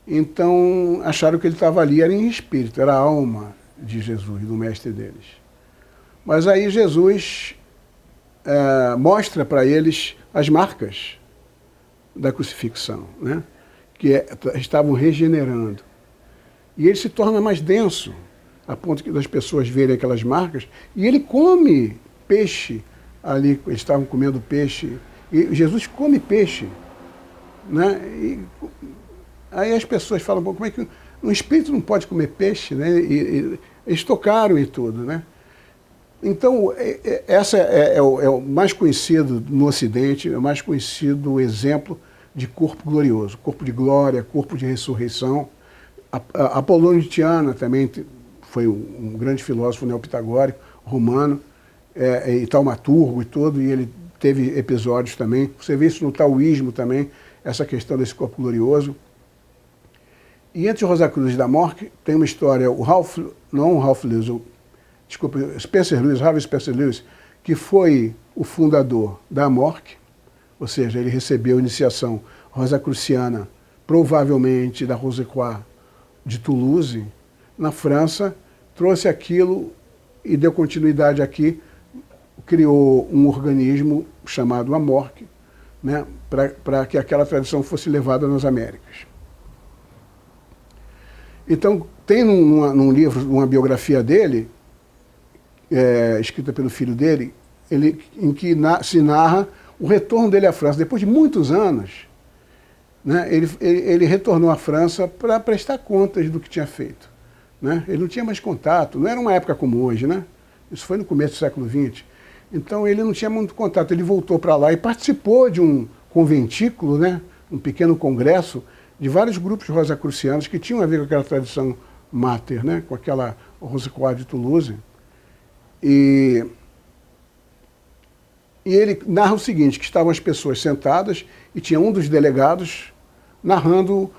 Speaker 2: Então acharam que ele estava ali, era em espírito, era a alma de Jesus, do mestre deles. Mas aí Jesus mostra para eles as marcas da crucifixão, né? Que estavam regenerando. E ele se torna mais denso, a ponto das pessoas verem aquelas marcas, e ele come peixe ali, eles estavam comendo peixe, e Jesus come peixe, né? E aí as pessoas falam, bom, como é que um espírito não pode comer peixe, né? E eles tocaram e tudo, né? Então, essa é o mais conhecido no Ocidente, é o mais conhecido exemplo de corpo glorioso, corpo de glória, corpo de ressurreição. Apolônio de Tiana também foi um grande filósofo neopitagórico, romano, e taumaturgo e tudo, e ele teve episódios também. Você vê isso no taoísmo também, essa questão desse corpo glorioso. E entre Rosa Cruz e da Morte tem uma história, Spencer Lewis, Harvey Spencer Lewis, que foi o fundador da Morte, ou seja, ele recebeu a iniciação rosacruciana, provavelmente da Rose-Croix de Toulouse, na França, trouxe aquilo e deu continuidade aqui, criou um organismo chamado a Morte, né, para que aquela tradição fosse levada nas Américas. Então, tem num livro, uma biografia dele, escrita pelo filho dele, em que se narra o retorno dele à França. Depois de muitos anos, né, ele retornou à França para prestar contas do que tinha feito. Né? Ele não tinha mais contato, não era uma época como hoje, né? Isso foi no começo do século XX. Então ele não tinha muito contato, ele voltou para lá e participou de um conventículo, né, um pequeno congresso, de vários grupos rosacrucianos que tinham a ver com aquela tradição máter, né, com aquela Rose Croix de Toulouse. E ele narra o seguinte, que estavam as pessoas sentadas e tinha um dos delegados narrando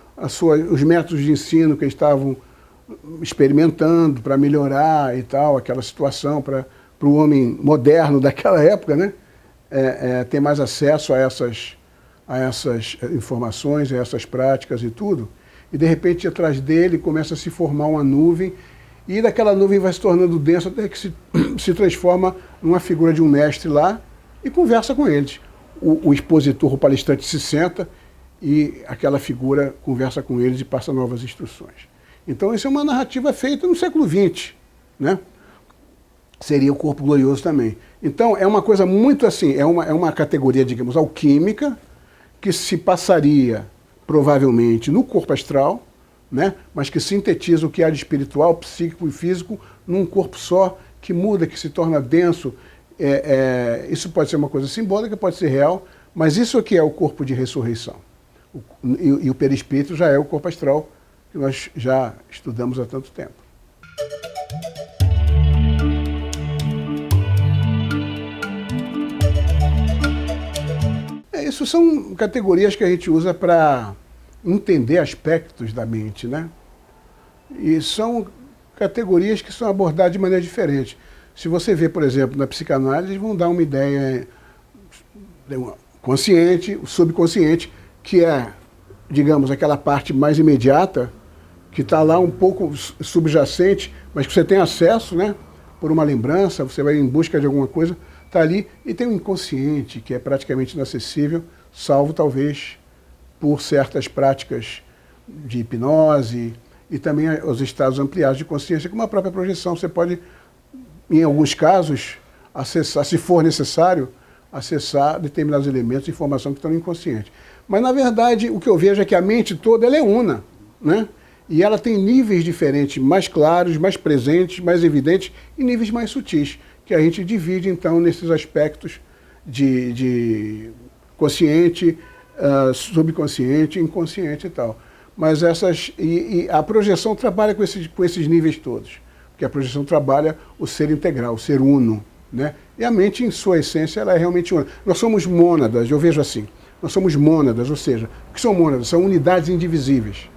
Speaker 2: os métodos de ensino que eles estavam experimentando para melhorar e tal, aquela situação para o homem moderno daquela época, né, ter mais acesso a essas informações, a essas práticas e tudo. E de repente atrás dele começa a se formar uma nuvem e daquela nuvem vai se tornando densa até que se transforma numa figura de um mestre lá e conversa com eles. O expositor, o palestrante se senta e aquela figura conversa com eles e passa novas instruções. Então isso é uma narrativa feita no século XX, né? Seria o corpo glorioso também. Então é uma coisa muito assim, é uma categoria, digamos, alquímica, que se passaria provavelmente no corpo astral, né? Mas que sintetiza o que há de espiritual, psíquico e físico num corpo só, que muda, que se torna denso. Isso pode ser uma coisa simbólica, pode ser real, mas isso aqui é o corpo de ressurreição. E o perispírito já é o corpo astral, que nós já estudamos há tanto tempo. Isso são categorias que a gente usa para entender aspectos da mente, né? E são categorias que são abordadas de maneira diferente. Se você vê, por exemplo, na psicanálise, eles vão dar uma ideia consciente, o subconsciente, que é, digamos, aquela parte mais imediata, que está lá um pouco subjacente, mas que você tem acesso, né? Por uma lembrança, você vai em busca de alguma coisa, está ali, e tem o inconsciente, que é praticamente inacessível, salvo talvez por certas práticas de hipnose e também os estados ampliados de consciência, como a própria projeção. Você pode, em alguns casos, acessar, se for necessário, acessar determinados elementos de informação que estão no inconsciente. Mas, na verdade, o que eu vejo é que a mente toda ela é una, né? E ela tem níveis diferentes, mais claros, mais presentes, mais evidentes, e níveis mais sutis, que a gente divide, então, nesses aspectos de consciente, subconsciente, inconsciente e tal. Mas a projeção trabalha com esses níveis todos, porque a projeção trabalha o ser integral, o ser uno, né? E a mente, em sua essência, ela é realmente una. Nós somos mônadas, eu vejo assim, nós somos mônadas, ou seja, o que são mônadas? São unidades indivisíveis,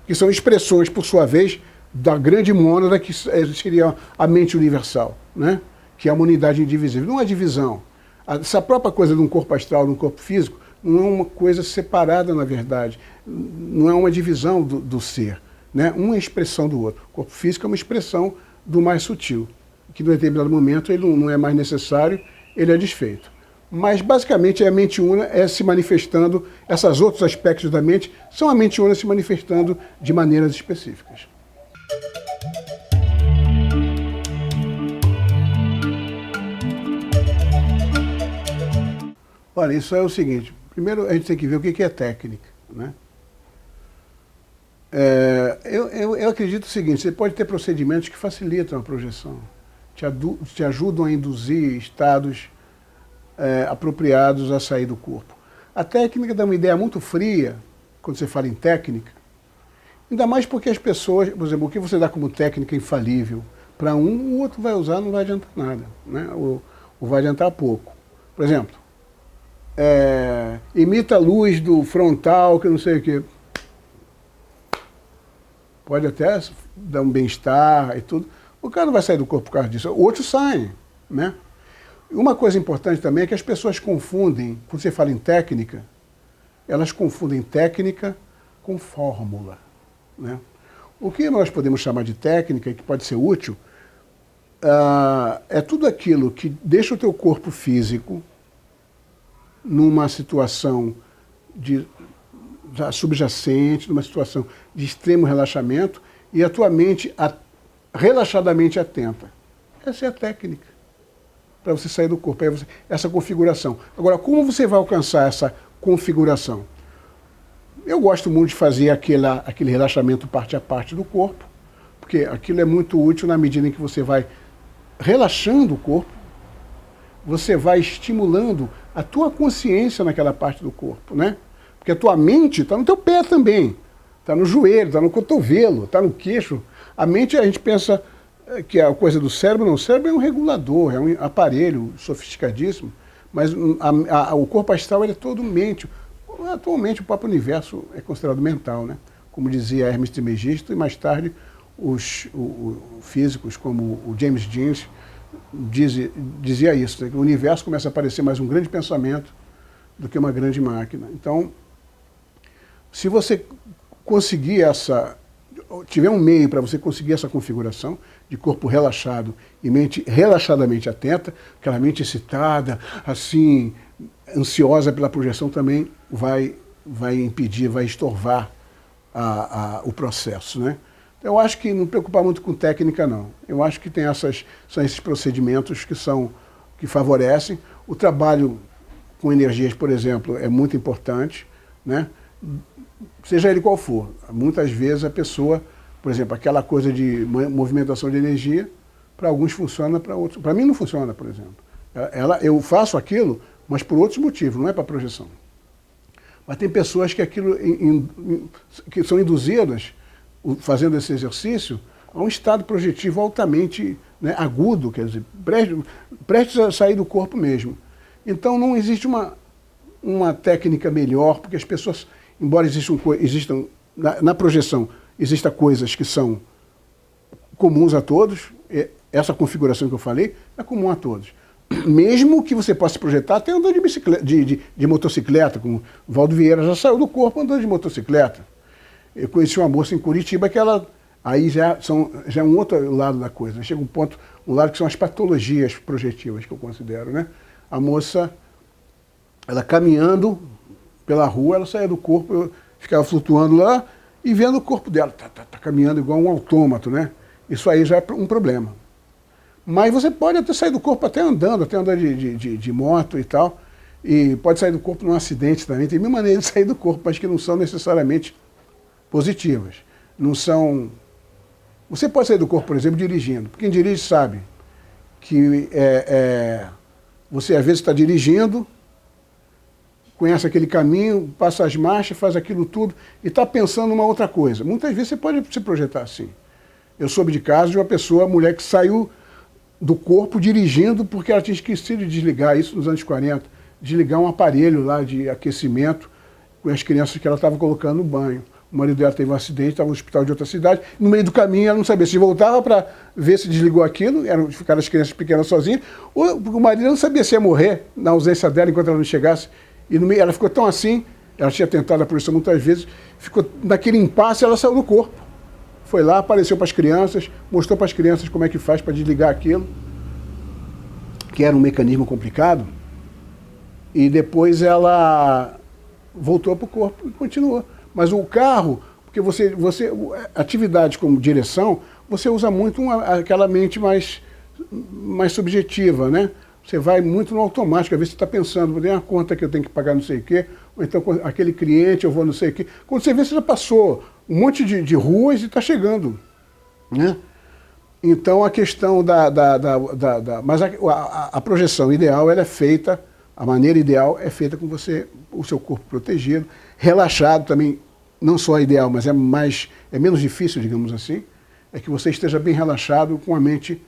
Speaker 2: que são expressões, por sua vez, da grande mônada, que seria a mente universal, né? Que é uma unidade indivisível. Não é divisão. Essa própria coisa de um corpo astral, de um corpo físico, não é uma coisa separada, na verdade. Não é uma divisão do ser, né? Uma é expressão do outro. O corpo físico é uma expressão do mais sutil, que, em determinado momento, ele não é mais necessário, ele é desfeito. Mas, basicamente, a mente una é se manifestando, esses outros aspectos da mente são a mente una se manifestando de maneiras específicas. Olha, isso é o seguinte, primeiro a gente tem que ver o que é técnica, né? Eu acredito o seguinte, você pode ter procedimentos que facilitam a projeção, te ajudam a induzir estados apropriados a sair do corpo. A técnica dá uma ideia muito fria, quando você fala em técnica, ainda mais porque as pessoas, por exemplo, o que você dá como técnica infalível para um, o outro vai usar, não vai adiantar nada, né? Ou vai adiantar pouco. Por exemplo, imita a luz do frontal, que não sei o quê. Pode até dar um bem-estar e tudo. O cara não vai sair do corpo por causa disso. Outros saem, né? Uma coisa importante também é que as pessoas confundem, quando você fala em técnica, elas confundem técnica com fórmula, né? O que nós podemos chamar de técnica, que pode ser útil, é tudo aquilo que deixa o teu corpo físico numa situação subjacente, numa situação de extremo relaxamento, e a tua mente relaxadamente atenta. Essa é a técnica para você sair do corpo, essa configuração. Agora, como você vai alcançar essa configuração? Eu gosto muito de fazer aquele relaxamento parte a parte do corpo, porque aquilo é muito útil na medida em que você vai relaxando o corpo você vai estimulando a tua consciência naquela parte do corpo, né? Porque a tua mente está no teu pé também, está no joelho, está no cotovelo, está no queixo. A mente, a gente pensa que é a coisa do cérebro, não. O cérebro é um regulador, é um aparelho sofisticadíssimo, mas o corpo astral ele é todo mente. Atualmente o próprio universo é considerado mental, né? Como dizia Hermes Trismegisto, e mais tarde os físicos como o James Jeans dizia isso, né? Que o universo começa a parecer mais um grande pensamento do que uma grande máquina. Então, se você conseguir tiver um meio para você conseguir essa configuração de corpo relaxado e mente relaxadamente atenta, aquela mente excitada, assim, ansiosa pela projeção também vai impedir, vai estorvar o processo, né? Eu acho que não preocupar muito com técnica, não. Eu acho que são esses procedimentos que favorecem. O trabalho com energias, por exemplo, é muito importante, né? Seja ele qual for. Muitas vezes a pessoa, por exemplo, aquela coisa de movimentação de energia, para alguns funciona, para outros... Para mim não funciona, por exemplo. Eu faço aquilo, mas por outros motivos, não é para projeção. Mas tem pessoas que que são induzidas, fazendo esse exercício, a um estado projetivo altamente, né, agudo, quer dizer, prestes a sair do corpo mesmo. Então não existe uma técnica melhor, porque as pessoas, embora existam na projeção, existam coisas que são comuns a todos, essa configuração que eu falei é comum a todos. Mesmo que você possa se projetar até andando de bicicleta, de motocicleta, como o Valdo Vieira já saiu do corpo andando de motocicleta. Eu conheci uma moça em Curitiba que aí já é um outro lado da coisa. Chega um lado que são as patologias projetivas que eu considero, né? A moça, ela caminhando pela rua, ela saía do corpo, eu ficava flutuando lá e vendo o corpo dela, tá caminhando igual um autômato, né? Isso aí já é um problema. Mas você pode até sair do corpo até andando de moto e tal, e pode sair do corpo num acidente também. Tem mil maneiras de sair do corpo, mas que não são necessariamente positivas. Não são... Você pode sair do corpo, por exemplo, dirigindo. Quem dirige sabe que você às vezes está dirigindo, conhece aquele caminho, passa as marchas, faz aquilo tudo e está pensando numa outra coisa. Muitas vezes você pode se projetar assim. Eu soube de caso de uma pessoa, mulher que saiu do corpo dirigindo porque ela tinha esquecido de desligar, isso nos anos 40, desligar um aparelho lá de aquecimento com as crianças que ela estava colocando no banho. O marido dela teve um acidente, estava no hospital de outra cidade, no meio do caminho ela não sabia se voltava para ver se desligou aquilo, ficaram as crianças pequenas sozinhas, ou o marido não sabia se ia morrer na ausência dela enquanto ela não chegasse, e no meio ela ficou tão assim, ela tinha tentado a projeção muitas vezes, ficou naquele impasse, ela saiu do corpo. Foi lá, apareceu para as crianças, mostrou para as crianças como é que faz para desligar aquilo, que era um mecanismo complicado, e depois ela voltou para o corpo e continuou. Mas o carro, porque atividades como direção, você usa muito aquela mente mais subjetiva, né? Você vai muito no automático, às vezes você está pensando, tem uma conta que eu tenho que pagar não sei o quê, ou então aquele cliente eu vou não sei o quê. Quando você vê, você já passou um monte de ruas e está chegando, né? Então a questão mas a projeção ideal, ela é feita, a maneira ideal é feita com o seu corpo protegido, relaxado também, não só ideal, mas é menos difícil, digamos assim, é que você esteja bem relaxado, com a mente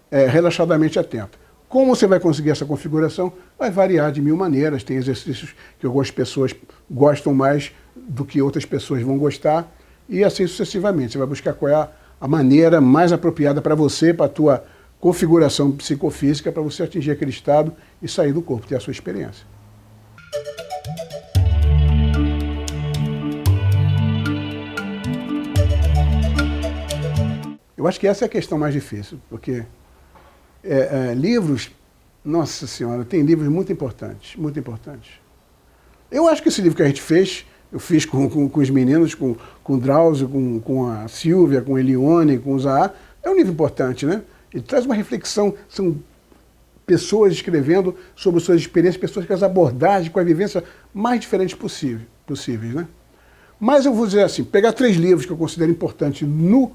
Speaker 2: relaxadamente atenta. Como você vai conseguir essa configuração? Vai variar de mil maneiras, tem exercícios que algumas pessoas gostam mais do que outras pessoas vão gostar, e assim sucessivamente. Você vai buscar qual é a maneira mais apropriada para você, para a tua configuração psicofísica, para você atingir aquele estado e sair do corpo, ter a sua experiência. Eu acho que essa é a questão mais difícil, porque livros, nossa senhora, tem livros muito importantes, muito importantes. Eu acho que esse livro que a gente fez, eu fiz com os meninos, com o Drauzio, com a Silvia, com a Elione, com o Zaha, é um livro importante, né? Ele traz uma reflexão, são pessoas escrevendo sobre suas experiências, pessoas com as abordagens, com a vivência mais diferentes possíveis, né? Mas eu vou dizer assim, pegar 3 livros que eu considero importantes no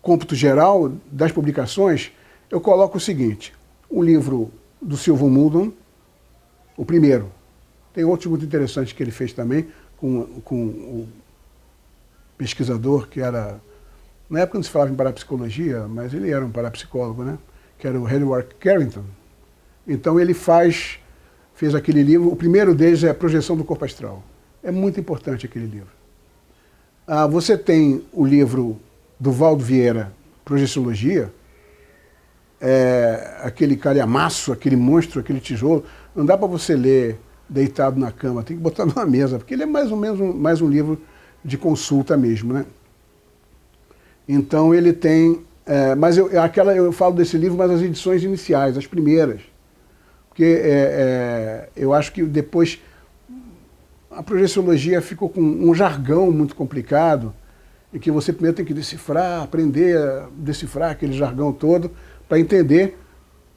Speaker 2: cômputo geral das publicações, eu coloco o seguinte, um livro do Silvan Muldoon, o primeiro. Tem outros muito interessantes que ele fez também, com o pesquisador que era... Na época não se falava em parapsicologia, mas ele era um parapsicólogo, né? Que era o Edward Carrington. Então ele fez aquele livro, o primeiro deles é a Projeção do Corpo Astral. É muito importante aquele livro. Você tem o livro do Valdo Vieira, Projeciologia, aquele calhamaço, aquele monstro, aquele tijolo, não dá para você ler deitado na cama, tem que botar numa mesa, porque ele é mais ou menos mais um livro de consulta mesmo, né? Então ele tem... mas eu falo desse livro, mas as edições iniciais, as primeiras. Porque eu acho que depois a projeciologia ficou com um jargão muito complicado, em que você primeiro tem que decifrar, aprender a decifrar aquele jargão todo, para entender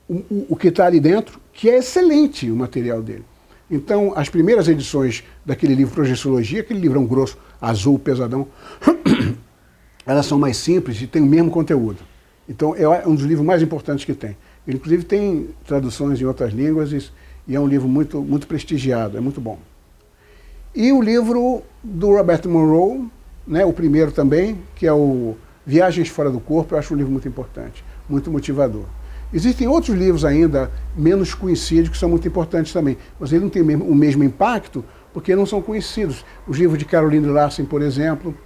Speaker 2: o que está ali dentro, que é excelente o material dele. Então, as primeiras edições daquele livro Projeciologia, aquele livrão grosso, azul, pesadão, elas são mais simples e têm o mesmo conteúdo. Então, é um dos livros mais importantes que tem. Ele, inclusive, tem traduções em outras línguas e é um livro muito, muito prestigiado, é muito bom. E o livro do Robert Monroe, né, o primeiro também, que é o Viagens Fora do Corpo, eu acho um livro muito importante, muito motivador. Existem outros livros ainda menos conhecidos que são muito importantes também, mas eles não têm o mesmo impacto porque não são conhecidos. Os livros de Caroline Larsen, por exemplo,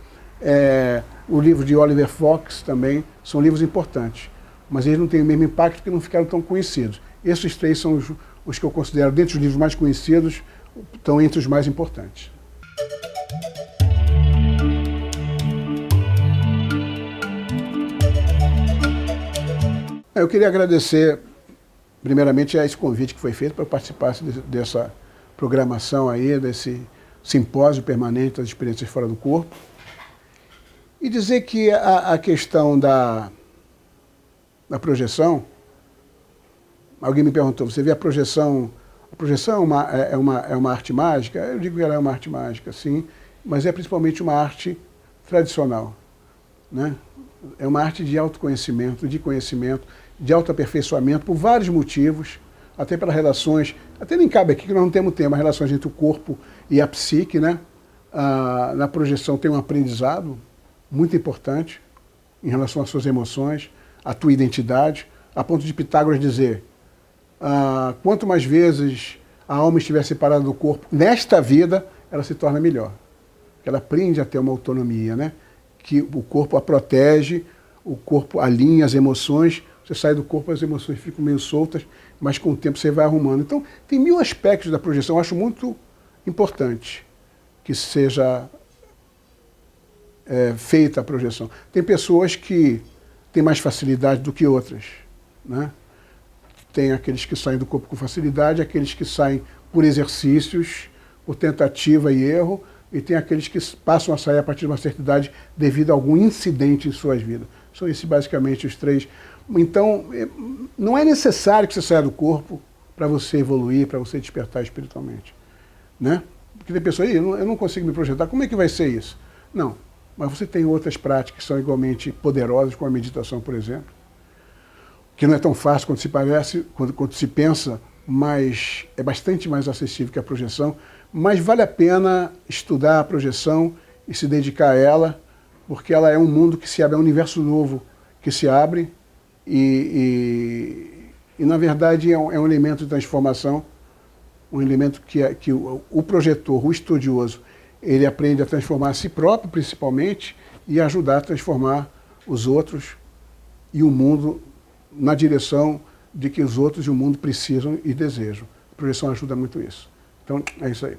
Speaker 2: o livro de Oliver Fox também, são livros importantes, mas eles não têm o mesmo impacto porque não ficaram tão conhecidos. Esses três são os que eu considero, dentre os livros mais conhecidos, estão entre os mais importantes. Eu queria agradecer, primeiramente, a esse convite que foi feito para participar dessa programação aí, desse simpósio permanente das experiências fora do corpo. E dizer que a questão da projeção, alguém me perguntou, você vê a projeção é uma arte mágica? Eu digo que ela é uma arte mágica, sim, mas é principalmente uma arte tradicional, né? É uma arte de autoconhecimento, de conhecimento, de autoaperfeiçoamento, por vários motivos, até pelas relações, até nem cabe aqui que nós não temos tema, relações entre o corpo e a psique, né? Na projeção tem um aprendizado muito importante em relação às suas emoções, à tua identidade, a ponto de Pitágoras dizer, quanto mais vezes a alma estiver separada do corpo, nesta vida, ela se torna melhor. Ela aprende a ter uma autonomia, né? Que o corpo a protege, o corpo alinha as emoções, você sai do corpo, as emoções ficam meio soltas, mas com o tempo você vai arrumando. Então, tem 1000 aspectos da projeção, eu acho muito importante que seja feita a projeção. Tem pessoas que têm mais facilidade do que outras, né? Tem aqueles que saem do corpo com facilidade, aqueles que saem por exercícios, por tentativa e erro, e tem aqueles que passam a sair a partir de uma certa idade devido a algum incidente em suas vidas. São esses basicamente os três. Então, não é necessário que você saia do corpo para você evoluir, para você despertar espiritualmente, né? Porque tem pessoas aí, eu não consigo me projetar, como é que vai ser isso? Não, mas você tem outras práticas que são igualmente poderosas, como a meditação, por exemplo, que não é tão fácil quanto se parece, quando se pensa, mas é bastante mais acessível que a projeção, mas vale a pena estudar a projeção e se dedicar a ela, porque ela é um mundo que se abre, é um universo novo que se abre e na verdade, é um elemento de transformação, um elemento que o projetor, o estudioso, ele aprende a transformar a si próprio, principalmente, e ajudar a transformar os outros e o mundo na direção de que os outros e o mundo precisam e desejam. A projeção ajuda muito isso. Então, é isso aí.